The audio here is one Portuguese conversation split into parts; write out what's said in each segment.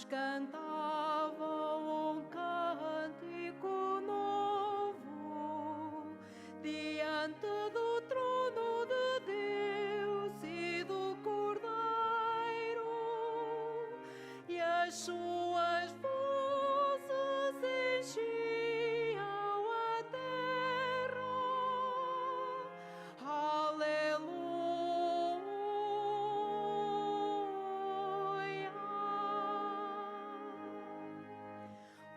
cantavam um cântico novo diante do trono de Deus e do Cordeiro, e as suas vozes enchiam a terra. Aleluia.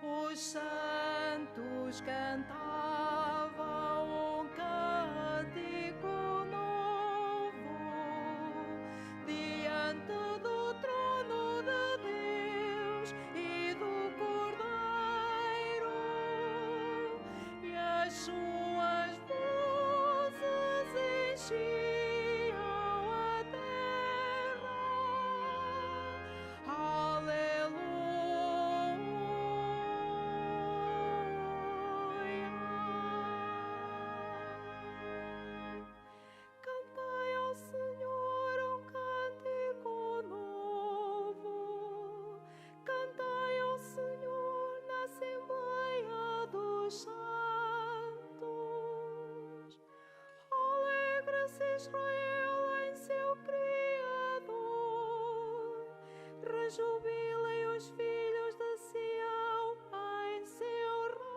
Os santos cantavam um cântico novo diante do trono de Deus e do Cordeiro, e as suas vozes enchiam a terra. Aleluia. Cantai ao Senhor um cântico novo. Cantai ao Senhor na Assembleia dos Santos. Alegre-se Israel em seu Criador. Rejubilem os filhos de Sião em seu Rei.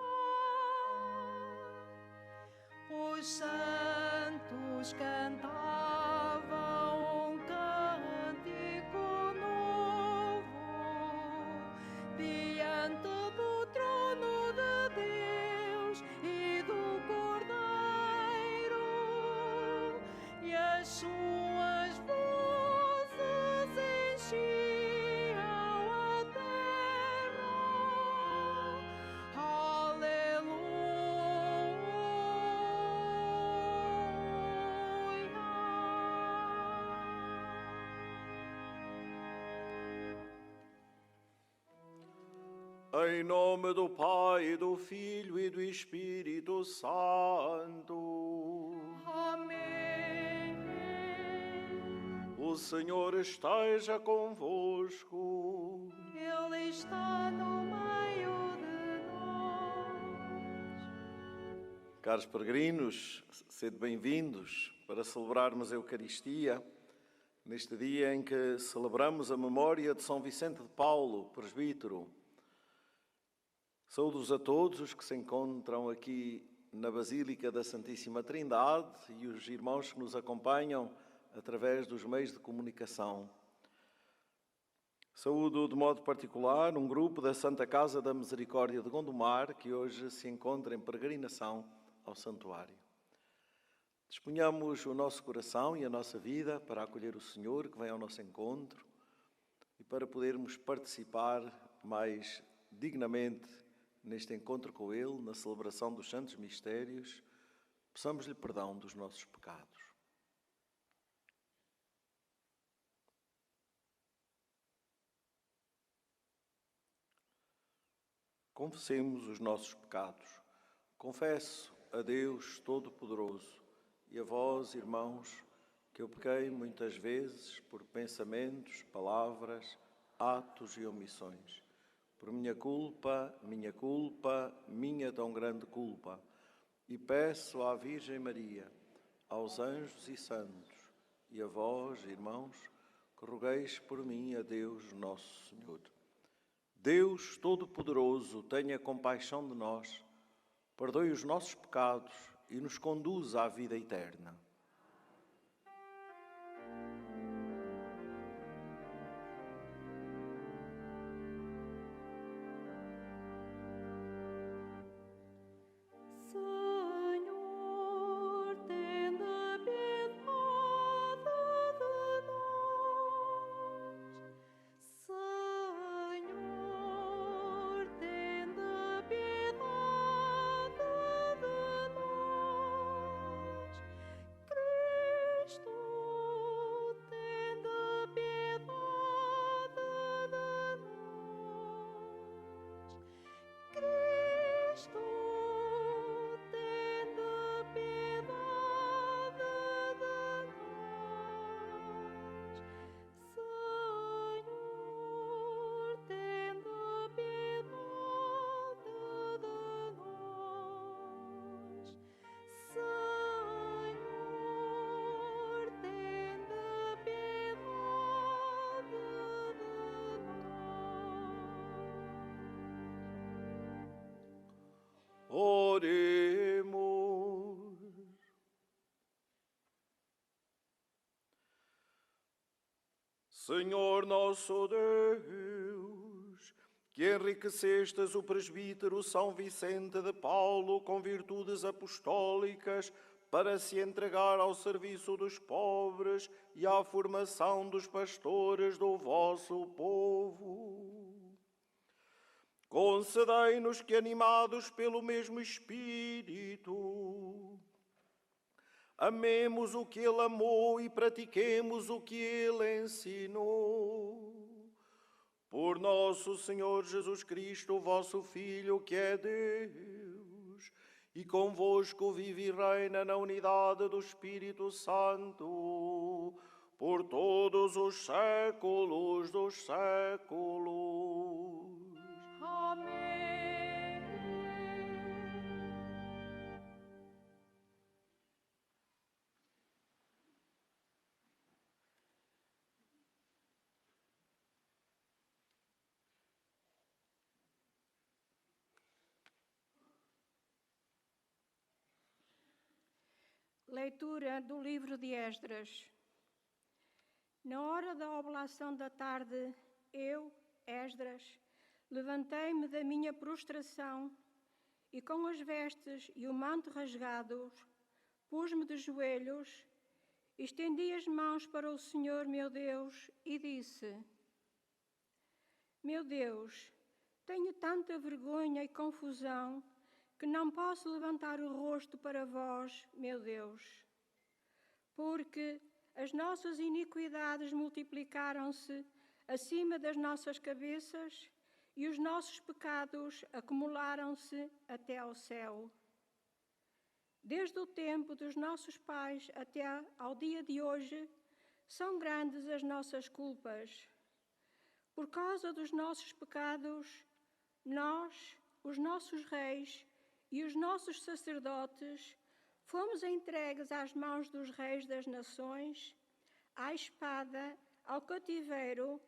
Os santos cantavam um cântico novo diante do trono de Deus e do Cordeiro, e as suas vozes enchiam a terra. Em nome do Pai, do Filho e do Espírito Santo. Amém. O Senhor esteja convosco. Ele está no meio de nós. Caros peregrinos, sede bem-vindos para celebrarmos a Eucaristia neste dia em que celebramos a memória de São Vicente de Paulo, presbítero. Saúdos a todos os que se encontram aqui na Basílica da Santíssima Trindade e os irmãos que nos acompanham através dos meios de comunicação. Saúdo de modo particular um grupo da Santa Casa da Misericórdia de Gondomar que hoje se encontra em peregrinação ao santuário. Disponhamos o nosso coração e a nossa vida para acolher o Senhor que vem ao nosso encontro e para podermos participar mais dignamente neste encontro com Ele, na celebração dos santos mistérios. Peçamos-lhe perdão dos nossos pecados. Confessemos os nossos pecados. Confesso a Deus Todo-Poderoso e a vós, irmãos, que eu pequei muitas vezes por pensamentos, palavras, atos e omissões. Por minha culpa, minha tão grande culpa. E peço à Virgem Maria, aos anjos e santos, e a vós, irmãos, que rogueis por mim a Deus Nosso Senhor. Deus Todo-Poderoso, tenha compaixão de nós, perdoe os nossos pecados e nos conduza à vida eterna. Senhor, tende piedade de nós. Senhor, tende piedade de nós. Senhor nosso Deus, que enriquecestes o presbítero São Vicente de Paulo com virtudes apostólicas para se entregar ao serviço dos pobres e à formação dos pastores do vosso povo. Concedei-nos que, animados pelo mesmo Espírito, amemos o que ele amou e pratiquemos o que ele ensinou. Por nosso Senhor Jesus Cristo, vosso Filho, que é Deus, e convosco vive e reina na unidade do Espírito Santo, por todos os séculos dos séculos. Amém. Leitura do livro de Esdras. Na hora da oblação da tarde, eu, Esdras, levantei-me da minha prostração e, com as vestes e o manto rasgados, pus-me de joelhos, estendi as mãos para o Senhor meu Deus e disse: Meu Deus, tenho tanta vergonha e confusão que não posso levantar o rosto para vós, meu Deus, porque as nossas iniquidades multiplicaram-se acima das nossas cabeças e os nossos pecados acumularam-se até ao céu. Desde o tempo dos nossos pais até ao dia de hoje, são grandes as nossas culpas. Por causa dos nossos pecados, nós, os nossos reis e os nossos sacerdotes, fomos entregues às mãos dos reis das nações, à espada, ao cativeiro,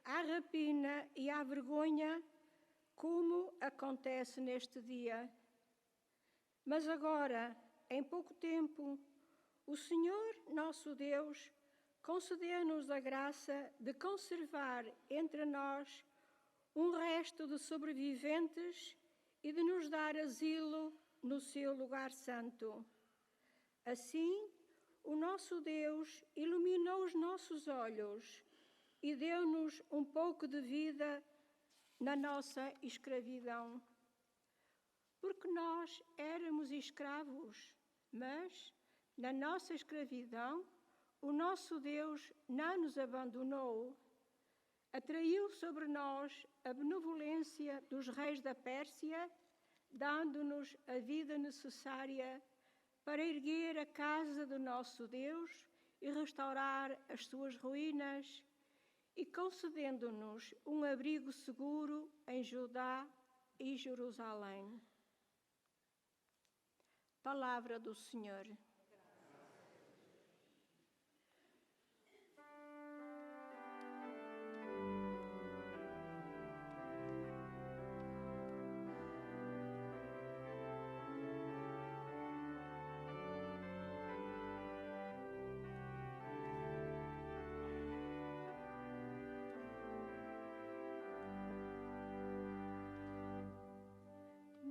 à rapina e à vergonha, como acontece neste dia. Mas agora, em pouco tempo, o Senhor, nosso Deus, concedeu-nos a graça de conservar entre nós um resto de sobreviventes e de nos dar asilo no seu lugar santo. Assim, o nosso Deus iluminou os nossos olhos e deu-nos um pouco de vida na nossa escravidão. Porque nós éramos escravos, mas, na nossa escravidão, o nosso Deus não nos abandonou. Atraiu sobre nós a benevolência dos reis da Pérsia, dando-nos a vida necessária para erguer a casa do nosso Deus e restaurar as suas ruínas, e concedendo-nos um abrigo seguro em Judá e Jerusalém. Palavra do Senhor.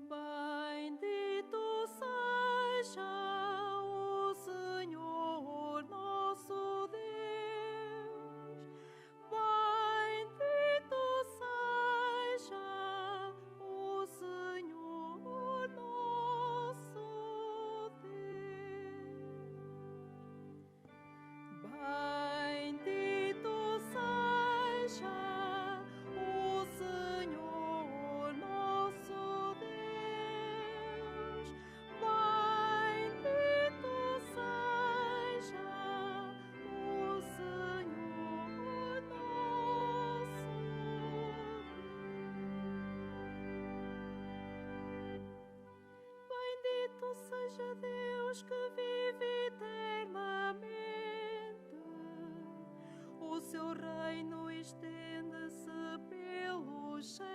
Bendito seja o Senhor nosso Deus. Bendito seja o Senhor nosso Deus. Bendito seja o Senhor nosso Deus. Bendito seja o Senhor nosso Deus. Bendito seja Deus que vive eternamente. O seu reino estende-se pelos séculos.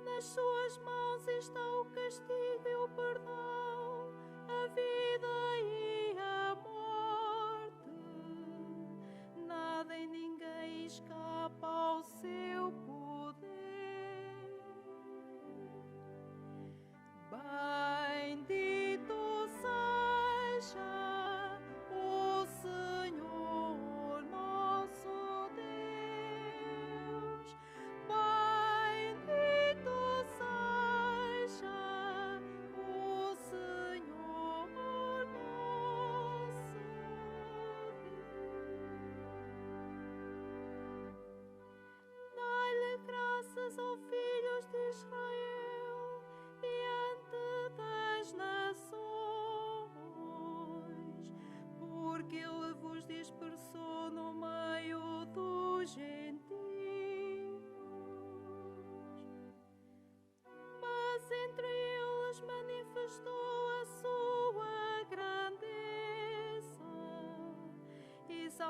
Nas suas mãos está o castigo e o perdão, a vida e a morte.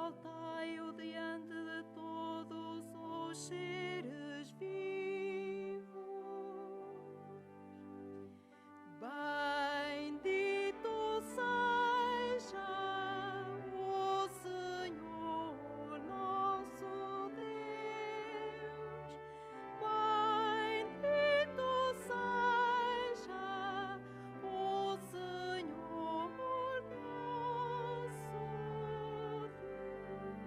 exaltai-o diante de todos os seres vivos. Bendito seja o Senhor nosso Deus. Bendito seja o Senhor nosso Deus.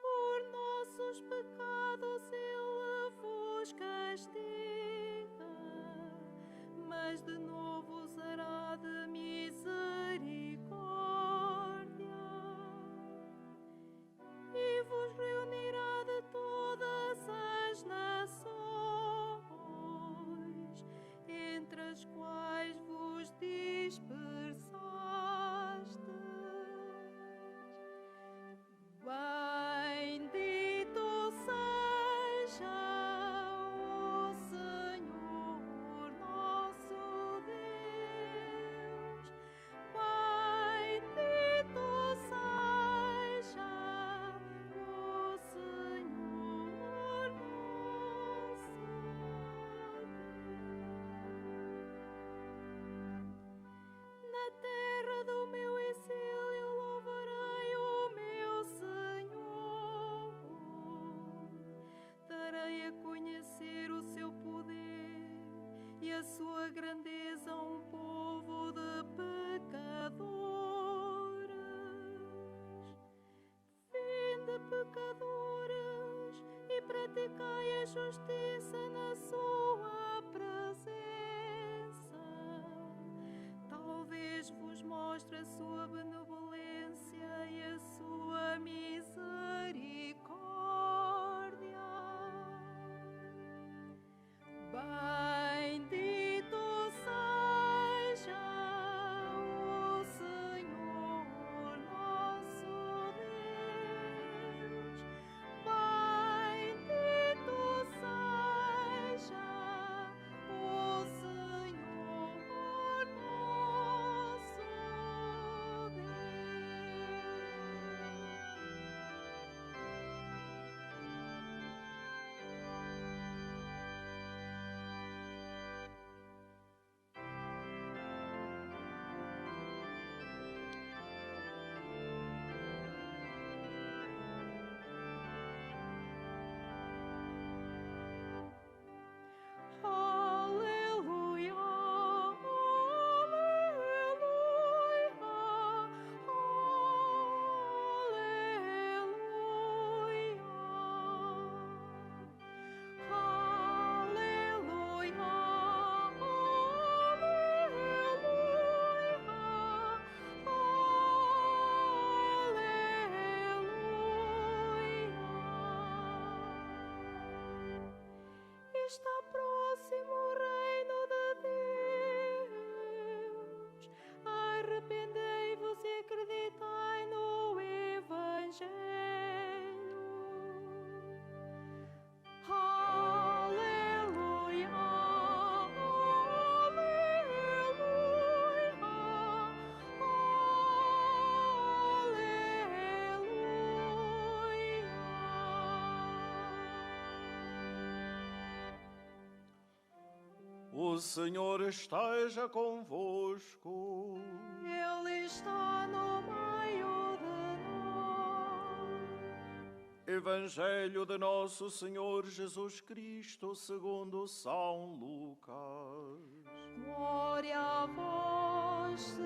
Por nossos pecados Ele vos castiga, mas de novo vos hará de misericórdia e vos reunirá de todas as nações, entre as quais vos dispersastes. Bendito seja o Senhor nosso Deus. Bendito seja o Senhor nosso Deus. Na terra do meu exílio louvarei o meu Senhor. Darei a conhecer o seu poder e a sua grandeza a um povo de pecadores. Vinde, pecadores, e praticai a justiça na sua presença. Talvez vos mostre a sua benevolência e a sua misericórdia. Bendito seja o Senhor nosso Deus. Bendito seja o Senhor nosso Aleluia, está próximo o reino de Deus. Arrependei-vos e acreditai no Evangelho. Aleluia, O Senhor esteja convosco. Ele está no meio de nós. Evangelho de Nosso Senhor Jesus Cristo segundo São Lucas. Glória a vós, Senhor.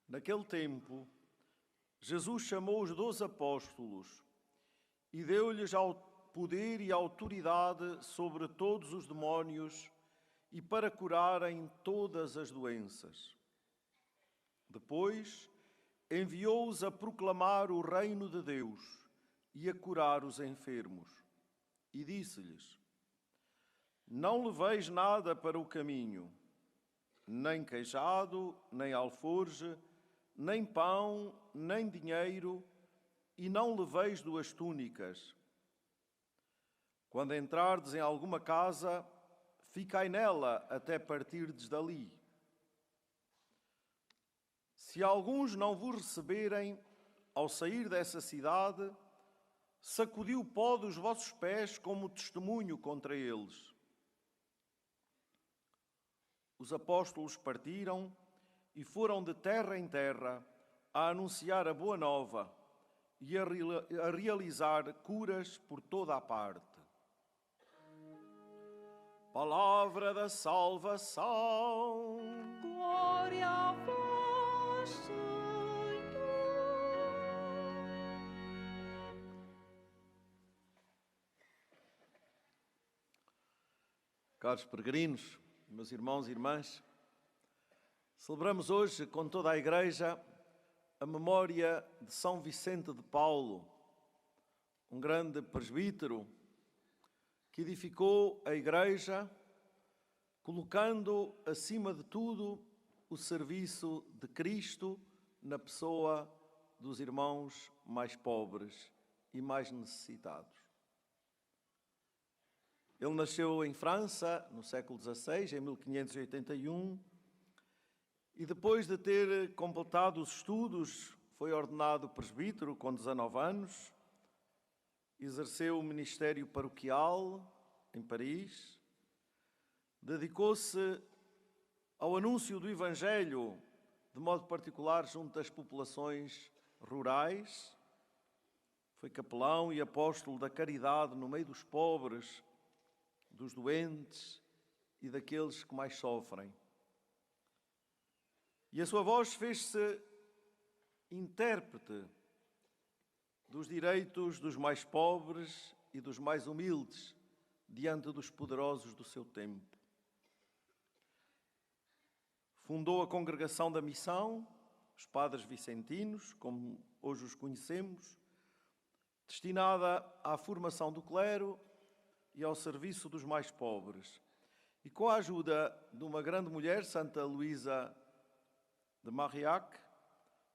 Naquele tempo, Jesus chamou os 12 apóstolos e deu-lhes poder e autoridade sobre todos os demónios e para curarem todas as doenças. Depois, enviou-os a proclamar o reino de Deus e a curar os enfermos. E disse-lhes: Não leveis nada para o caminho, nem queijado, nem alforje, nem pão, nem dinheiro, e não leveis 2 túnicas. Quando entrardes em alguma casa, ficai nela até partirdes dali. Se alguns não vos receberem ao sair dessa cidade, sacudi o pó dos vossos pés como testemunho contra eles. Os apóstolos partiram e foram de terra em terra a anunciar a boa nova e a realizar curas por toda a parte. Palavra da salvação. Glória a vós, Senhor. Caros peregrinos, meus irmãos e irmãs, celebramos hoje com toda a Igreja a memória de São Vicente de Paulo, um grande presbítero que edificou a Igreja, colocando acima de tudo o serviço de Cristo na pessoa dos irmãos mais pobres e mais necessitados. Ele nasceu em França no século XVI, em 1581, e depois de ter completado os estudos, foi ordenado presbítero com 19 anos, exerceu o ministério paroquial em Paris, dedicou-se ao anúncio do Evangelho, de modo particular junto às populações rurais, foi capelão e apóstolo da caridade no meio dos pobres, dos doentes e daqueles que mais sofrem. E a sua voz fez-se intérprete dos direitos dos mais pobres e dos mais humildes diante dos poderosos do seu tempo. Fundou a Congregação da Missão, os Padres Vicentinos, como hoje os conhecemos, destinada à formação do clero e ao serviço dos mais pobres. E com a ajuda de uma grande mulher, Santa Luísa de Marillac,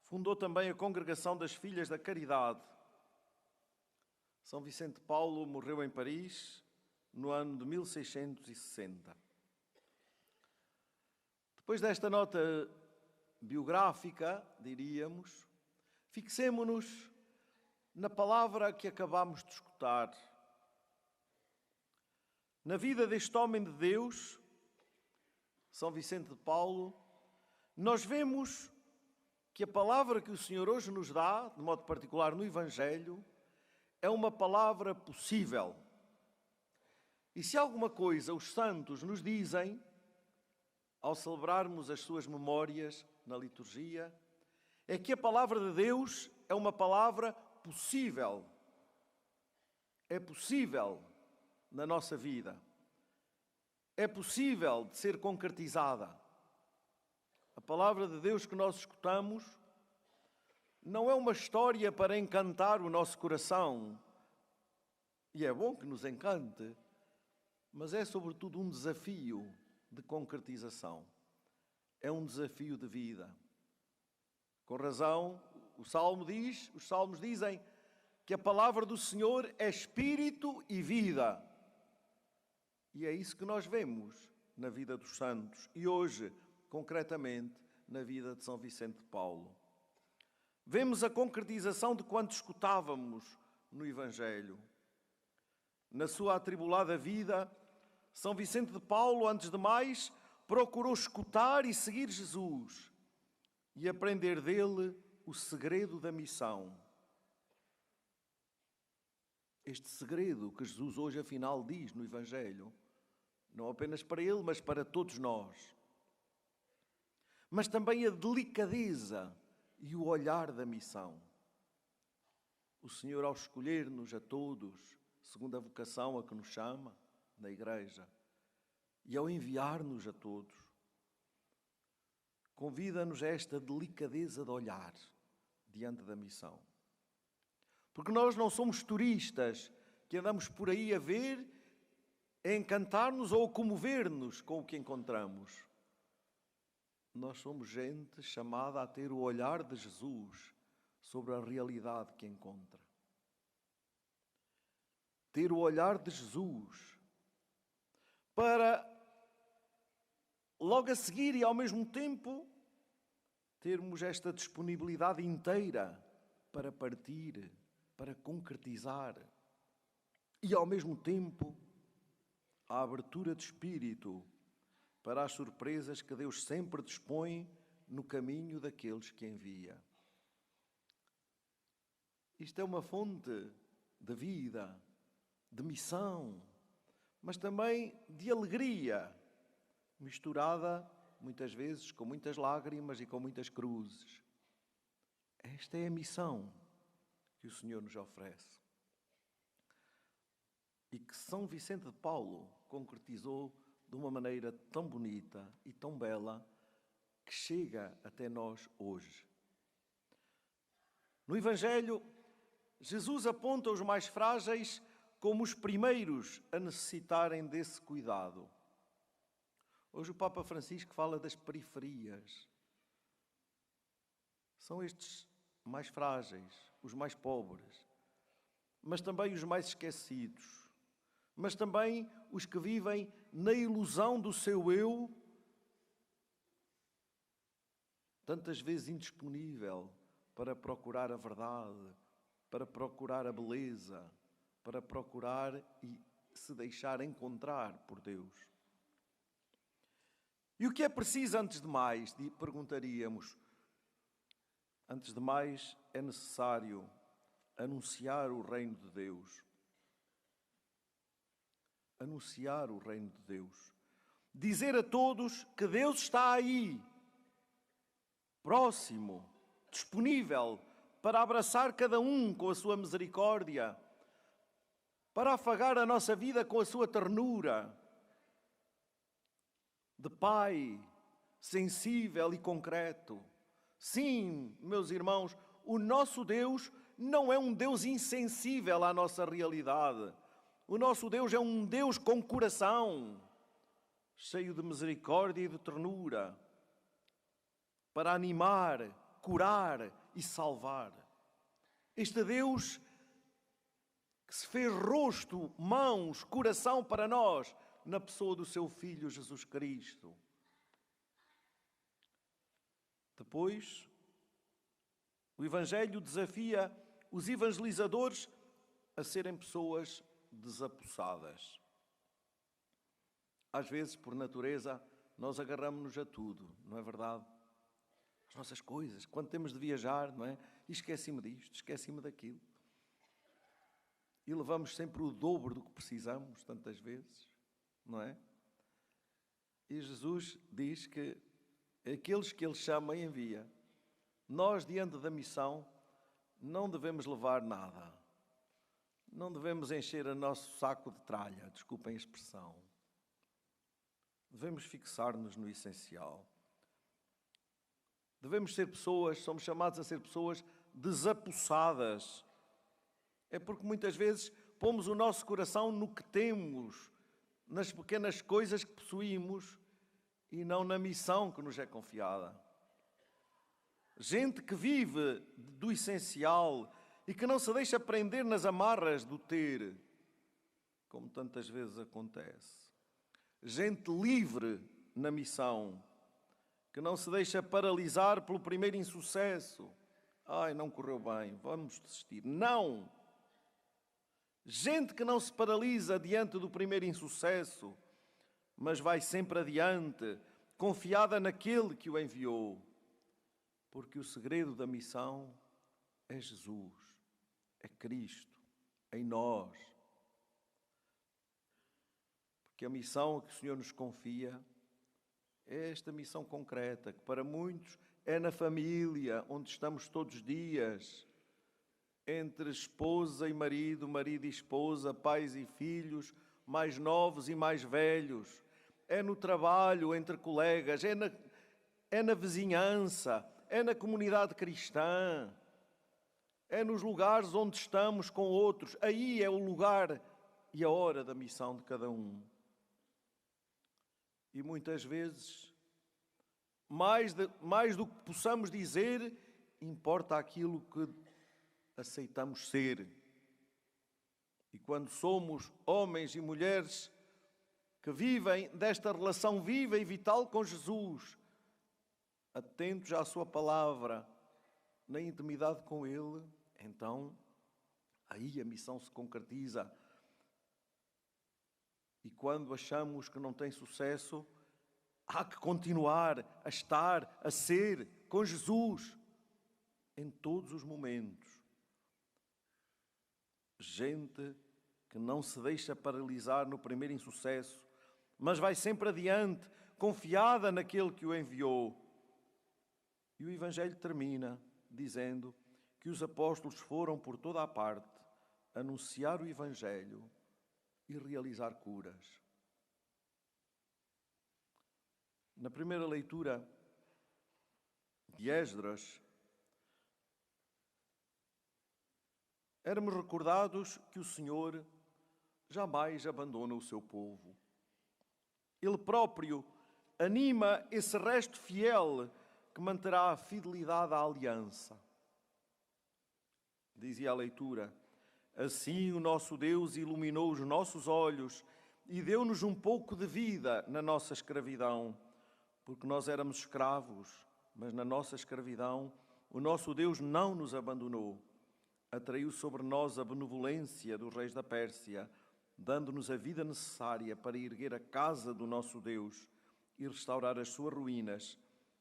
fundou também a Congregação das Filhas da Caridade. São Vicente de Paulo morreu em Paris no ano de 1660. Depois desta nota biográfica, diríamos, fixemo-nos na palavra que acabamos de escutar. Na vida deste homem de Deus, São Vicente de Paulo, nós vemos que a palavra que o Senhor hoje nos dá, de modo particular no Evangelho, é uma palavra possível. E se alguma coisa os santos nos dizem, ao celebrarmos as suas memórias na liturgia, é que a palavra de Deus é uma palavra possível. É possível na nossa vida. É possível de ser concretizada. A palavra de Deus que nós escutamos não é uma história para encantar o nosso coração, e é bom que nos encante, mas é sobretudo um desafio de concretização. É um desafio de vida. Com razão, os salmos dizem que a palavra do Senhor é espírito e vida. E é isso que nós vemos na vida dos santos e hoje, concretamente, na vida de São Vicente de Paulo. Vemos a concretização de quanto escutávamos no Evangelho. Na sua atribulada vida, São Vicente de Paulo, antes de mais, procurou escutar e seguir Jesus e aprender dele o segredo da missão. Este segredo que Jesus hoje afinal diz no Evangelho, não apenas para ele, mas para todos nós. Mas também a delicadeza e o olhar da missão. O Senhor, ao escolher-nos a todos, segundo a vocação a que nos chama, na Igreja, e ao enviar-nos a todos, convida-nos a esta delicadeza de olhar diante da missão. Porque nós não somos turistas que andamos por aí a ver, a encantar-nos ou a comover-nos com o que encontramos. Nós somos gente chamada a ter o olhar de Jesus sobre a realidade que encontra. Ter o olhar de Jesus para logo a seguir e ao mesmo tempo termos esta disponibilidade inteira para partir, para concretizar e ao mesmo tempo a abertura de espírito para as surpresas que Deus sempre dispõe no caminho daqueles que envia. Isto é uma fonte de vida, de missão, mas também de alegria, misturada muitas vezes com muitas lágrimas e com muitas cruzes. Esta é a missão que o Senhor nos oferece. E que São Vicente de Paulo concretizou de uma maneira tão bonita e tão bela que chega até nós hoje. No Evangelho, Jesus aponta os mais frágeis como os primeiros a necessitarem desse cuidado. Hoje o Papa Francisco fala das periferias. São estes mais frágeis, os mais pobres, mas também os mais esquecidos, mas também os que vivem na ilusão do seu eu, tantas vezes indisponível para procurar a verdade, para procurar a beleza, para procurar e se deixar encontrar por Deus. E o que é preciso antes de mais? Perguntaríamos. Antes de mais, é necessário anunciar o reino de Deus. Anunciar o reino de Deus. Dizer a todos que Deus está aí, próximo, disponível para abraçar cada um com a sua misericórdia, para afagar a nossa vida com a sua ternura, de Pai, sensível e concreto. Sim, meus irmãos, o nosso Deus não é um Deus insensível à nossa realidade. O nosso Deus é um Deus com coração, cheio de misericórdia e de ternura, para animar, curar e salvar. Este Deus que se fez rosto, mãos, coração para nós, na pessoa do seu Filho Jesus Cristo. Depois, o Evangelho desafia os evangelizadores a serem pessoas desapossadas. Às vezes, por natureza, nós agarramos-nos a tudo, não é verdade? As nossas coisas, quando temos de viajar, não é? E esqueci-me disto, esqueci-me daquilo. E levamos sempre o dobro do que precisamos, tantas vezes, não é? E Jesus diz que aqueles que Ele chama e envia, nós, diante da missão, não devemos levar nada. Não devemos encher o nosso saco de tralha, desculpem a expressão. Devemos fixar-nos no essencial. Devemos ser pessoas, somos chamados a ser pessoas desapossadas. É porque muitas vezes pomos o nosso coração no que temos, nas pequenas coisas que possuímos e não na missão que nos é confiada. Gente que vive do essencial e que não se deixa prender nas amarras do ter, como tantas vezes acontece. Gente livre na missão, que não se deixa paralisar pelo primeiro insucesso. Ai, não correu bem, vamos desistir. Não! Gente que não se paralisa diante do primeiro insucesso, mas vai sempre adiante, confiada naquele que o enviou. Porque o segredo da missão é Jesus, é Cristo, em nós. Porque a missão que o Senhor nos confia é esta missão concreta, que para muitos é na família, onde estamos todos os dias, entre esposa e marido, marido e esposa, pais e filhos, mais novos e mais velhos. É no trabalho, entre colegas, é na vizinhança, é na comunidade cristã, é nos lugares onde estamos com outros. Aí é o lugar e a hora da missão de cada um. E muitas vezes, mais do que possamos dizer, importa aquilo que aceitamos ser. E quando somos homens e mulheres que vivem desta relação viva e vital com Jesus, atentos à sua palavra, na intimidade com Ele, então aí a missão se concretiza. E quando achamos que não tem sucesso, há que continuar a estar, a ser com Jesus em todos os momentos. Gente que não se deixa paralisar no primeiro insucesso, mas vai sempre adiante, confiada naquele que o enviou. E o Evangelho termina dizendo que os apóstolos foram por toda a parte anunciar o Evangelho e realizar curas. Na primeira leitura de Esdras, éramos recordados que o Senhor jamais abandona o seu povo. Ele próprio anima esse resto fiel que manterá a fidelidade à aliança. Dizia a leitura: assim o nosso Deus iluminou os nossos olhos e deu-nos um pouco de vida na nossa escravidão, porque nós éramos escravos, mas na nossa escravidão o nosso Deus não nos abandonou. Atraiu sobre nós a benevolência dos reis da Pérsia, dando-nos a vida necessária para erguer a casa do nosso Deus e restaurar as suas ruínas,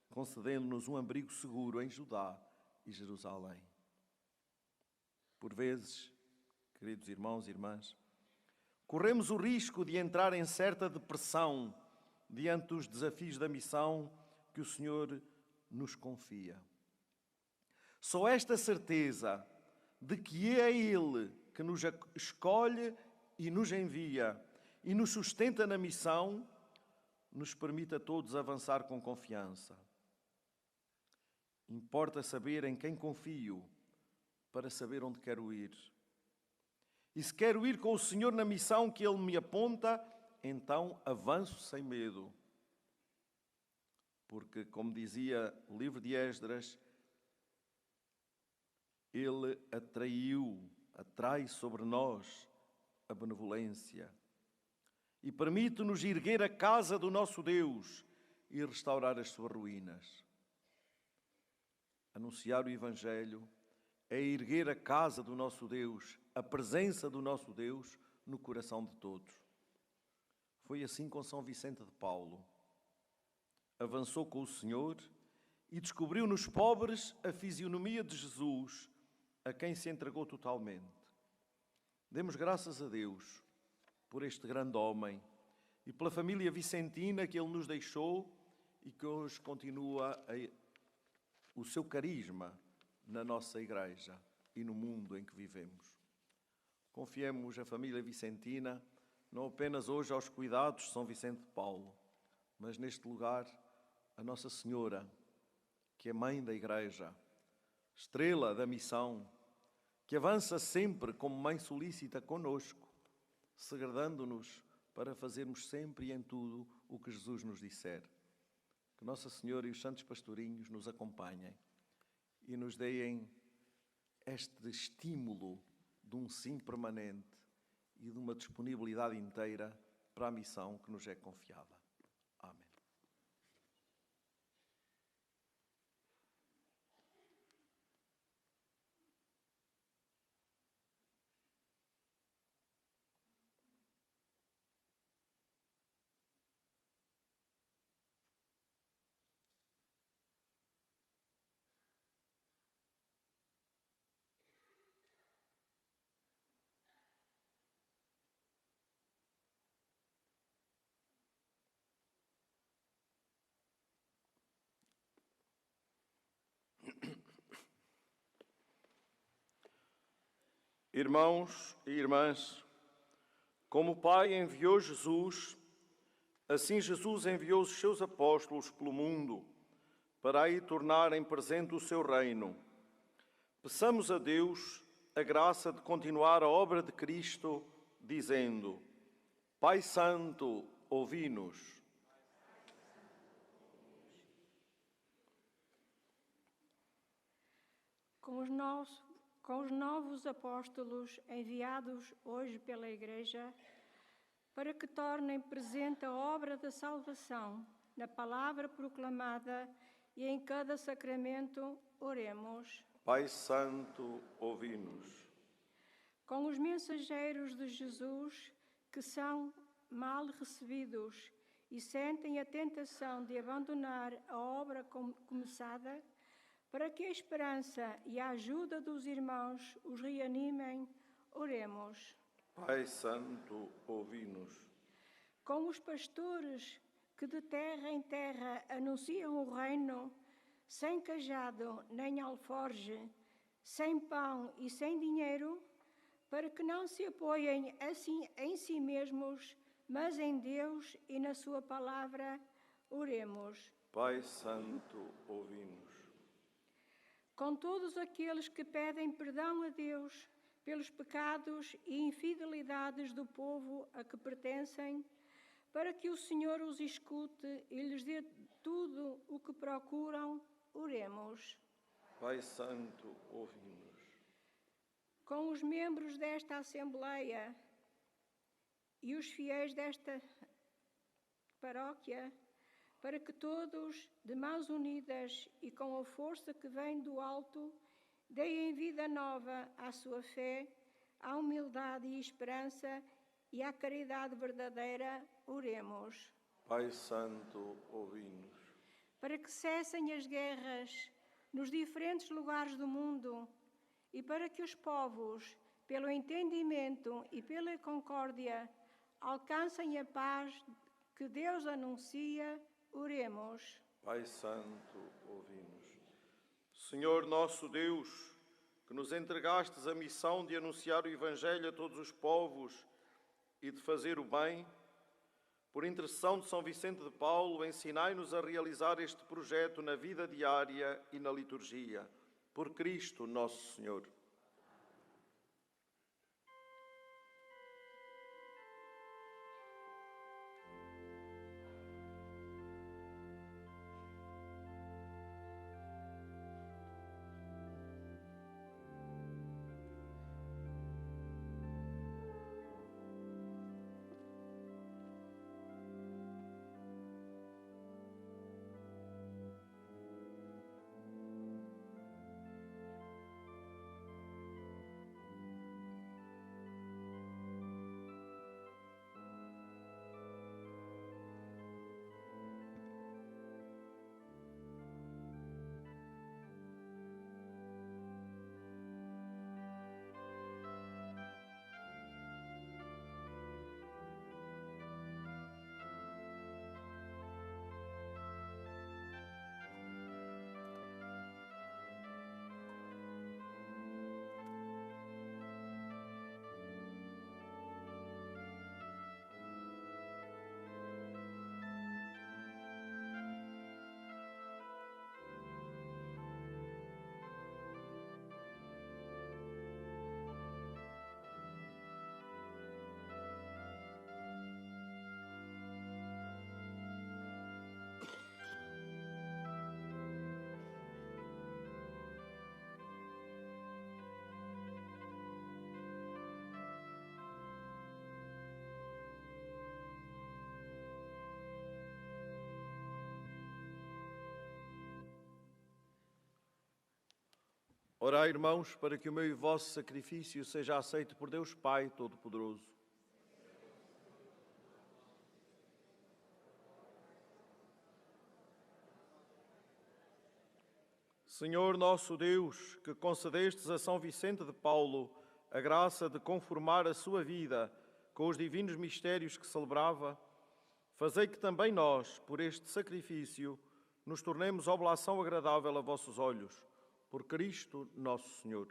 concedendo-nos um abrigo seguro em Judá e Jerusalém. Por vezes, queridos irmãos e irmãs, corremos o risco de entrar em certa depressão diante dos desafios da missão que o Senhor nos confia. Só esta certeza de que é Ele que nos escolhe e nos envia e nos sustenta na missão, nos permite a todos avançar com confiança. Importa saber em quem confio para saber onde quero ir. E se quero ir com o Senhor na missão que Ele me aponta, então avanço sem medo. Porque, como dizia o livro de Esdras, Ele atrai sobre nós a benevolência e permite-nos erguer a casa do nosso Deus e restaurar as suas ruínas. Anunciar o Evangelho é erguer a casa do nosso Deus, a presença do nosso Deus no coração de todos. Foi assim com São Vicente de Paulo. Avançou com o Senhor e descobriu nos pobres a fisionomia de Jesus, a quem se entregou totalmente. Demos graças a Deus por este grande homem e pela família vicentina que ele nos deixou e que hoje continua o seu carisma na nossa igreja e no mundo em que vivemos. Confiemos a família vicentina não apenas hoje aos cuidados de São Vicente de Paulo, mas neste lugar a Nossa Senhora, que é mãe da igreja, estrela da missão, que avança sempre como mãe solícita conosco, segredando-nos para fazermos sempre e em tudo o que Jesus nos disser. Que Nossa Senhora e os santos pastorinhos nos acompanhem e nos deem este estímulo de um sim permanente e de uma disponibilidade inteira para a missão que nos é confiada. Amém. Irmãos e irmãs, como o Pai enviou Jesus, assim Jesus enviou os seus apóstolos pelo mundo para aí tornarem presente o seu reino. Peçamos a Deus a graça de continuar a obra de Cristo, dizendo: Pai Santo, ouvi-nos. Com os novos apóstolos enviados hoje pela Igreja, para que tornem presente a obra da salvação na palavra proclamada e em cada sacramento. Oremos. Pai Santo, ouvi-nos. Com os mensageiros de Jesus que são mal recebidos e sentem a tentação de abandonar a obra começada, para que a esperança e a ajuda dos irmãos os reanimem, oremos. Pai Santo, ouvi-nos. Com os pastores que de terra em terra anunciam o reino, sem cajado nem alforje, sem pão e sem dinheiro, para que não se apoiem assim em si mesmos, mas em Deus e na sua palavra, oremos. Pai Santo, ouvi-nos. Com todos aqueles que pedem perdão a Deus pelos pecados e infidelidades do povo a que pertencem, para que o Senhor os escute e lhes dê tudo o que procuram, oremos. Pai Santo, ouvi-nos. Com os membros desta Assembleia e os fiéis desta paróquia, para que todos, de mãos unidas e com a força que vem do alto, deem vida nova à sua fé, à humildade e esperança e à caridade verdadeira, oremos. Pai Santo, ouvi-nos. Para que cessem as guerras nos diferentes lugares do mundo e para que os povos, pelo entendimento e pela concórdia, alcancem a paz que Deus anuncia, oremos. Pai Santo, ouvi-nos. Senhor nosso Deus, que nos entregastes a missão de anunciar o Evangelho a todos os povos e de fazer o bem, por intercessão de São Vicente de Paulo, ensinai-nos a realizar este projeto na vida diária e na liturgia. Por Cristo nosso Senhor. Orai, irmãos, para que o meu e vosso sacrifício seja aceito por Deus Pai Todo-Poderoso. Senhor nosso Deus, que concedestes a São Vicente de Paulo a graça de conformar a sua vida com os divinos mistérios que celebrava, fazei que também nós, por este sacrifício, nos tornemos oblação agradável a vossos olhos. Por Cristo nosso Senhor.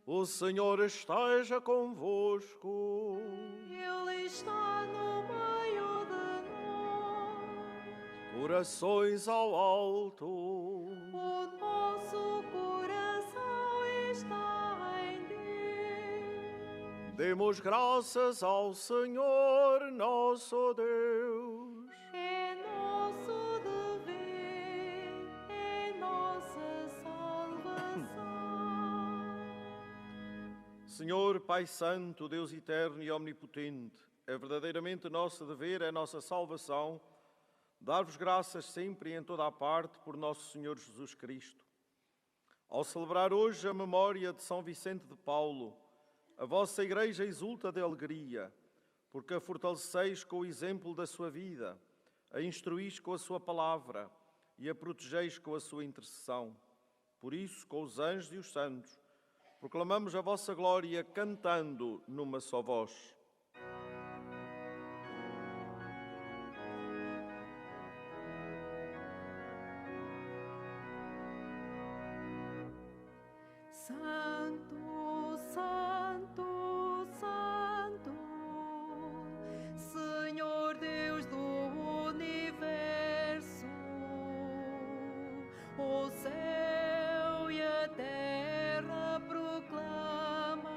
O Senhor esteja convosco. Ele está no meio de nós. Corações ao alto. O nosso coração está em Deus. Demos graças ao Senhor nosso Deus. É nosso dever, é nossa salvação. Senhor, Pai Santo, Deus eterno e omnipotente, é verdadeiramente nosso dever, é nossa salvação, dar-vos graças sempre e em toda a parte por nosso Senhor Jesus Cristo. Ao celebrar hoje a memória de São Vicente de Paulo, a vossa Igreja exulta de alegria, porque a fortaleceis com o exemplo da sua vida, a instruís com a sua palavra e a protegeis com a sua intercessão. Por isso, com os anjos e os santos, proclamamos a vossa glória cantando numa só voz. Santo, Santo, Santo, Senhor Deus do universo, o céu e a terra proclamam,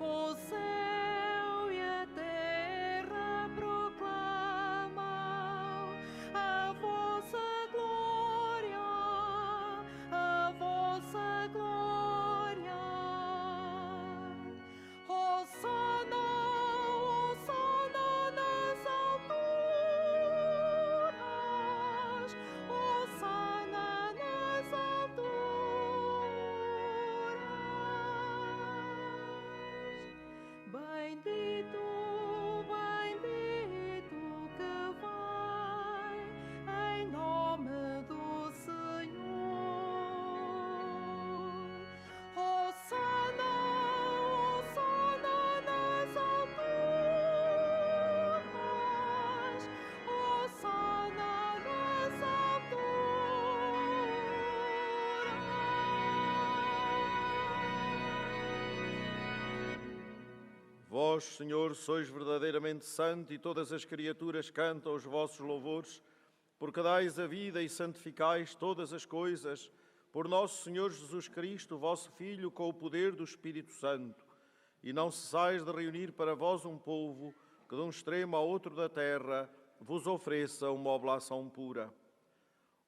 o céu e a terra proclamam a vossa glória, a vossa glória. Hosana, Hosana nas alturas, Hosana nas alturas. Bendito, bendito que vai em nome do Senhor. Hosana, Hosana nas alturas, Hosana nas alturas. Vós, Senhor, sois verdadeiramente santo e todas as criaturas cantam os vossos louvores, porque dais a vida e santificais todas as coisas, por nosso Senhor Jesus Cristo, vosso Filho, com o poder do Espírito Santo. E não cessais de reunir para vós um povo que de um extremo ao outro da terra vos ofereça uma oblação pura.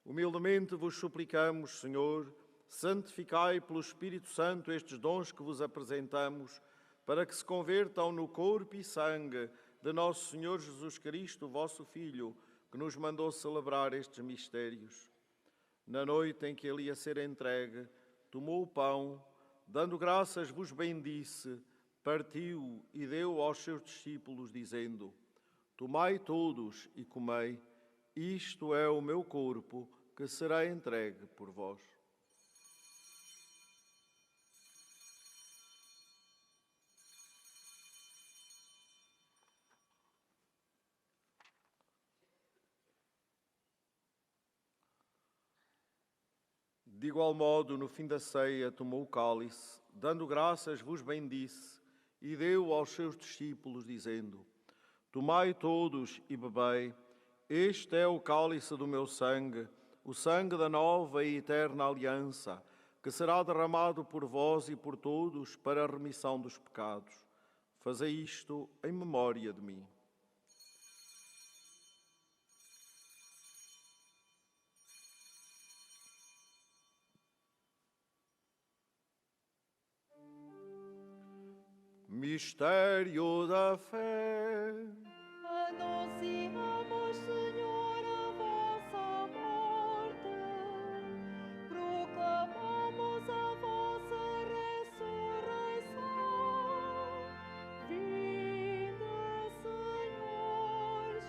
Humildemente vos suplicamos, Senhor, santificai pelo Espírito Santo estes dons que vos apresentamos, para que se convertam no corpo e sangue de nosso Senhor Jesus Cristo, vosso Filho, que nos mandou celebrar estes mistérios. Na noite em que ele ia ser entregue, tomou o pão, dando graças vos bendisse, partiu e deu aos seus discípulos, dizendo: Tomai todos e comei, isto é o meu corpo, que será entregue por vós. De igual modo, no fim da ceia, tomou o cálice, dando graças vos bendisse, e deu aos seus discípulos, dizendo: Tomai todos e bebei, este é o cálice do meu sangue, o sangue da nova e eterna aliança, que será derramado por vós e por todos para a remissão dos pecados. Fazei isto em memória de mim. Mistério da fé. Anunciamos, Senhor, a vossa morte, proclamamos a vossa ressurreição. Vinda, Senhor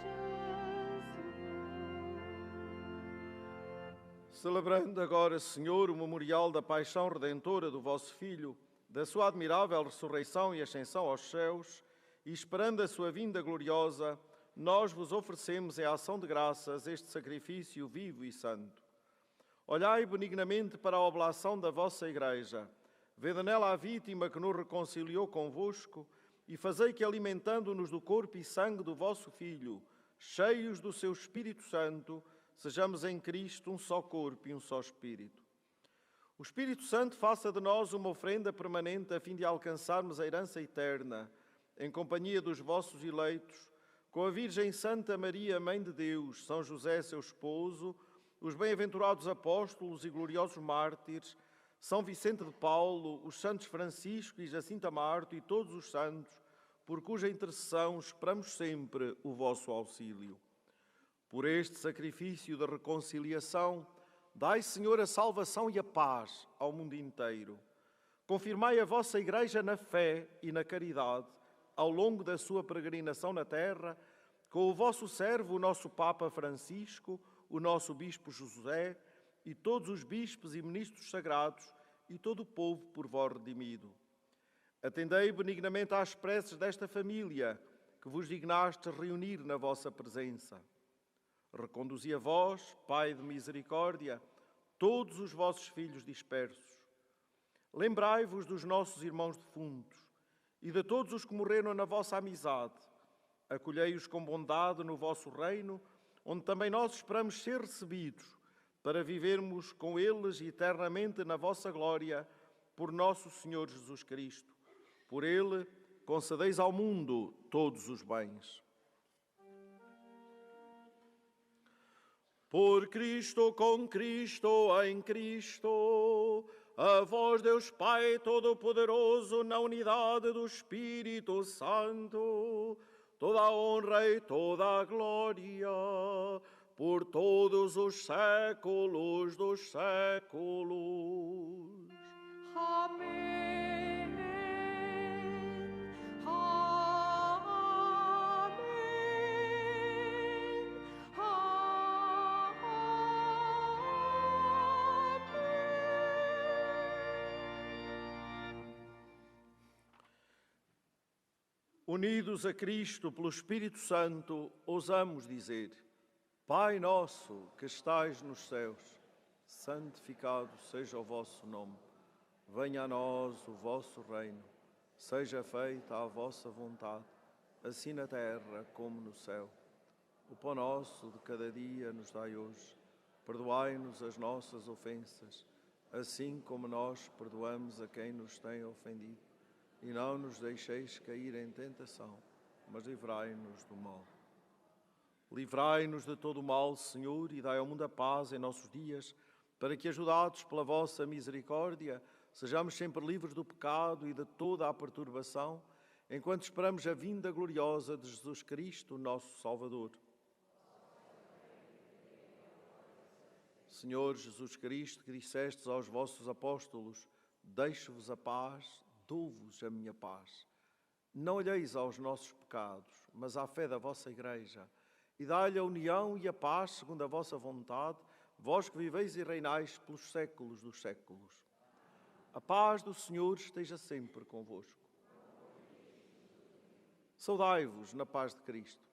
Jesus. Celebrando agora, Senhor, o memorial da paixão redentora do vosso Filho, da sua admirável ressurreição e ascensão aos céus, e esperando a sua vinda gloriosa, nós vos oferecemos em ação de graças este sacrifício vivo e santo. Olhai benignamente para a oblação da vossa Igreja, vede nela a vítima que nos reconciliou convosco, e fazei que, alimentando-nos do corpo e sangue do vosso Filho, cheios do seu Espírito Santo, sejamos em Cristo um só corpo e um só Espírito. O Espírito Santo faça de nós uma oferenda permanente a fim de alcançarmos a herança eterna, em companhia dos vossos eleitos, com a Virgem Santa Maria, Mãe de Deus, São José, seu esposo, os bem-aventurados apóstolos e gloriosos mártires, São Vicente de Paulo, os santos Francisco e Jacinta Marto e todos os santos, por cuja intercessão esperamos sempre o vosso auxílio. Por este sacrifício de reconciliação, dai, Senhor, a salvação e a paz ao mundo inteiro. Confirmai a vossa Igreja na fé e na caridade, ao longo da sua peregrinação na terra, com o vosso servo, o nosso Papa Francisco, o nosso Bispo José e todos os bispos e ministros sagrados e todo o povo por vós redimido. Atendei benignamente às preces desta família que vos dignastes reunir na vossa presença. Reconduzi a vós, Pai de misericórdia, todos os vossos filhos dispersos. Lembrai-vos dos nossos irmãos defuntos e de todos os que morreram na vossa amizade. Acolhei-os com bondade no vosso reino, onde também nós esperamos ser recebidos, para vivermos com eles eternamente na vossa glória, por nosso Senhor Jesus Cristo. Por ele, concedeis ao mundo todos os bens. Por Cristo, com Cristo, em Cristo, a vós, Deus Pai Todo-Poderoso, na unidade do Espírito Santo, toda a honra e toda a glória, por todos os séculos dos séculos. Amém. Unidos a Cristo pelo Espírito Santo, ousamos dizer: Pai nosso que estais nos céus, santificado seja o vosso nome. Venha a nós o vosso reino. Seja feita a vossa vontade, assim na terra como no céu. O pão nosso de cada dia nos dai hoje. Perdoai-nos as nossas ofensas, assim como nós perdoamos a quem nos tem ofendido. E não nos deixeis cair em tentação, mas livrai-nos do mal. Livrai-nos de todo o mal, Senhor, e dai ao mundo a paz em nossos dias, para que, ajudados pela vossa misericórdia, sejamos sempre livres do pecado e de toda a perturbação, enquanto esperamos a vinda gloriosa de Jesus Cristo, nosso Salvador. Senhor Jesus Cristo, que dissestes aos vossos apóstolos: deixo-vos a paz, dou-vos a minha paz. Não olheis aos nossos pecados, mas à fé da vossa Igreja, e dai-lhe a união e a paz segundo a vossa vontade, vós que viveis e reinais pelos séculos dos séculos. A paz do Senhor esteja sempre convosco. Saudai-vos na paz de Cristo.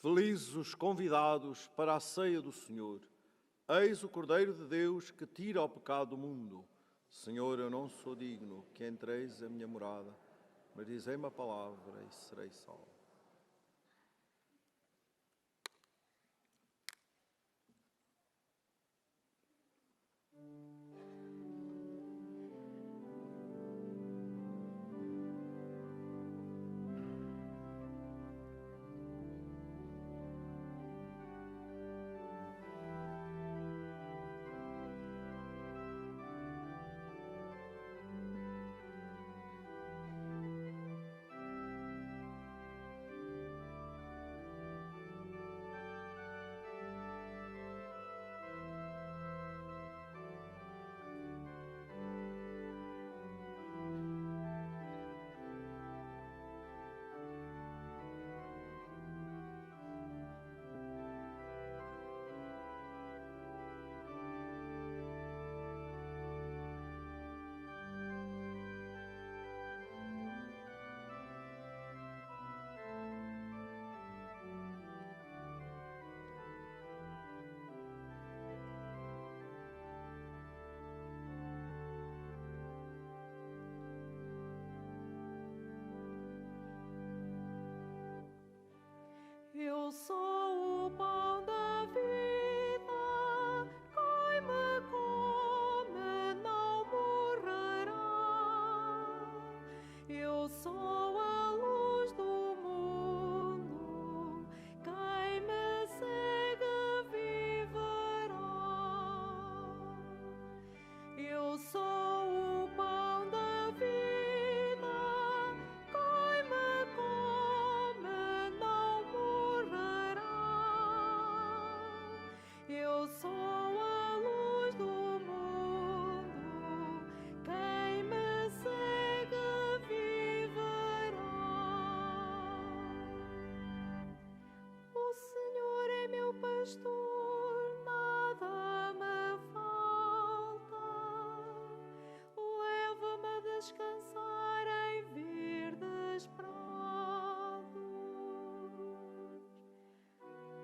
Felizes os convidados para a ceia do Senhor. Eis o Cordeiro de Deus que tira o pecado do mundo. Senhor, eu não sou digno que entreis a minha morada, mas dizei-me a palavra e serei salvo. sou a luz do mundo, quem me segue viverá. O Senhor é meu pastor, nada me falta. Leva-me a descansar em verdes prados.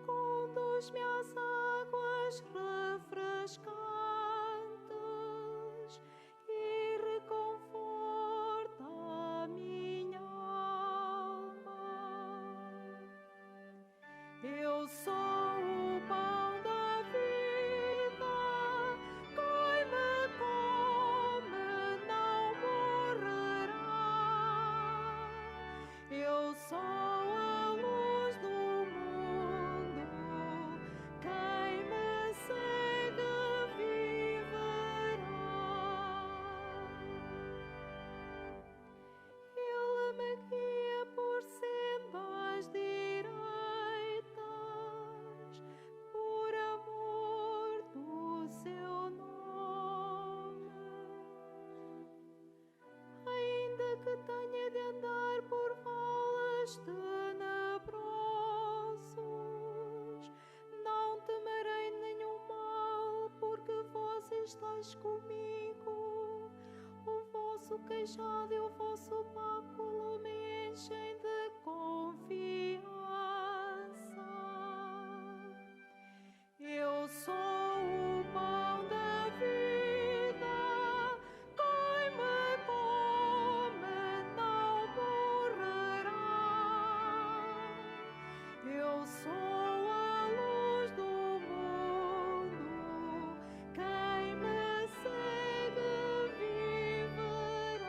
Conduz-me às águas refrescantes e reconforta a minha alma. Eu sou o pão da vida, quem me come não morrerá. Eu sou a luz do mundo, quem me segue viverá. Ele me guia por sendas direitas, por amor do seu nome. Ainda que tenha de andar por valas tenebrosos, não temerei nenhum mal, porque vós estáis comigo. O vosso queixado e o vosso báculo me enchem de confiança. Eu sou o pão da vida, quem me come não morrerá. Eu sou a luz do mundo, quem me segue viverá.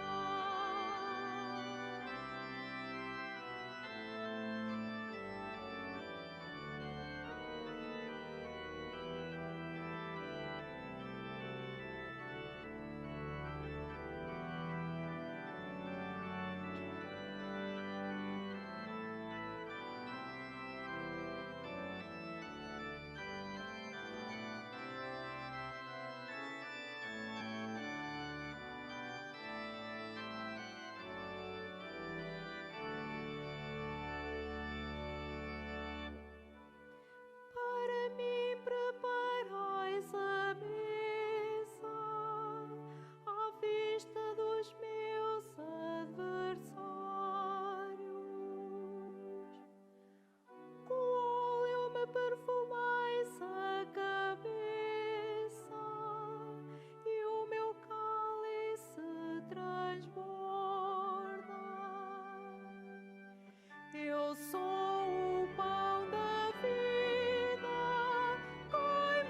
Para mim preparais a mesa à vista dos meus adversários. Com óleo me perfumais a cabeça e o meu cálice transborda. Eu sou o pão da vida, quem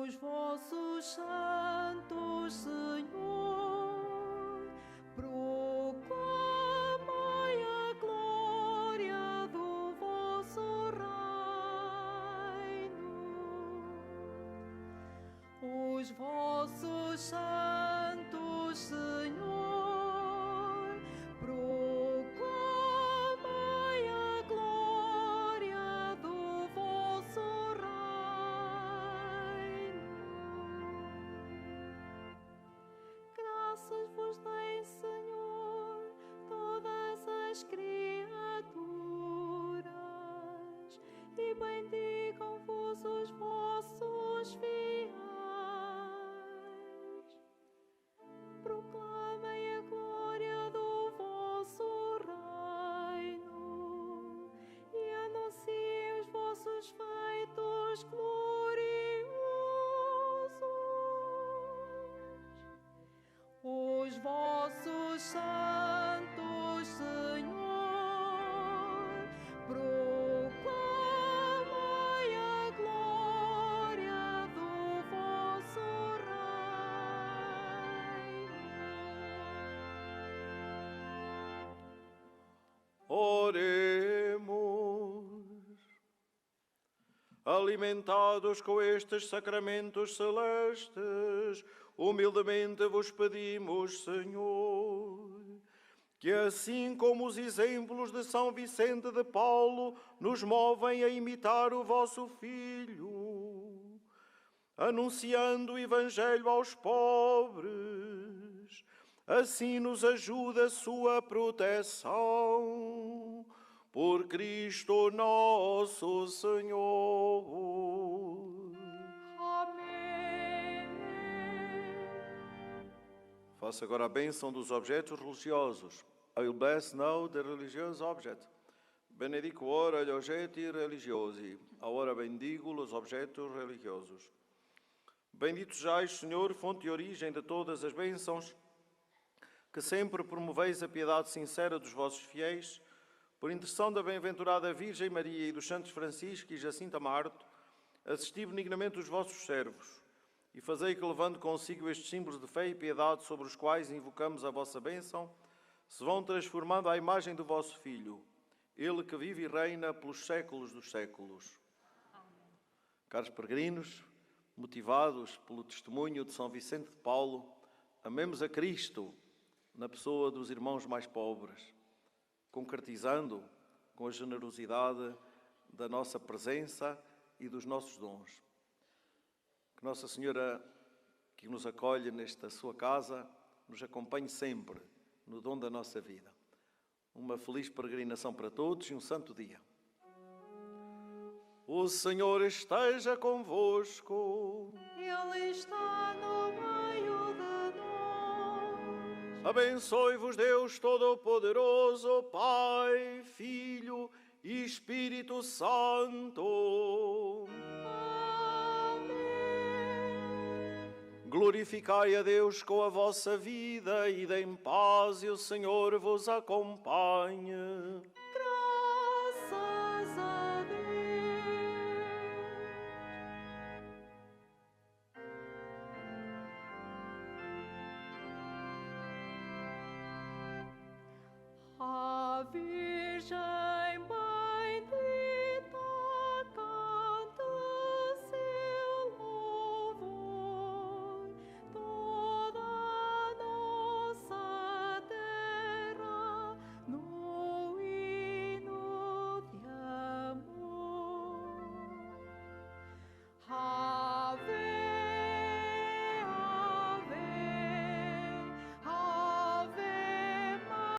os vossos santos, Senhor, proclamai a glória do vosso reino. Os vossos santos, Senhor, proclamai a glória do vosso reino. Graças vos deem, Senhor, todas as criaturas, e bendigam-vos os vossos fiéis. Proclamem a glória do vosso reino e anunciem os vossos feitos gloriosos. Os vossos santos, Senhor, proclamai a glória do vosso reino. Oremos. Alimentados com estes sacramentos celestes, humildemente vos pedimos, Senhor, que assim como os exemplos de São Vicente de Paulo nos movem a imitar o vosso Filho, anunciando o Evangelho aos pobres, assim nos ajuda a sua proteção. Por Cristo nosso Senhor. Amém. Faça agora a bênção dos objetos religiosos. I will bless now the religious object. Benedico ora gli oggetti religiosi. Agora bendigo os objetos religiosos. Bendito sejais, Senhor, fonte e origem de todas as bênçãos, que sempre promoveis a piedade sincera dos vossos fiéis, por intercessão da bem-aventurada Virgem Maria e dos santos Francisco e Jacinta Marto, assisti benignamente os vossos servos e fazei que, levando consigo estes símbolos de fé e piedade sobre os quais invocamos a vossa bênção, se vão transformando à imagem do vosso Filho, Ele que vive e reina pelos séculos dos séculos. Amém. Caros peregrinos, motivados pelo testemunho de São Vicente de Paulo, amemos a Cristo na pessoa dos irmãos mais pobres, concretizando com a generosidade da nossa presença e dos nossos dons. Que Nossa Senhora, que nos acolhe nesta sua casa, nos acompanhe sempre no dom da nossa vida. Uma feliz peregrinação para todos e um santo dia. O Senhor esteja convosco. Ele está no meio de nós. Abençoe-vos Deus Todo-Poderoso, Pai, Filho e Espírito Santo. Amém. Glorificai a Deus com a vossa vida e deem paz e o Senhor vos acompanhe.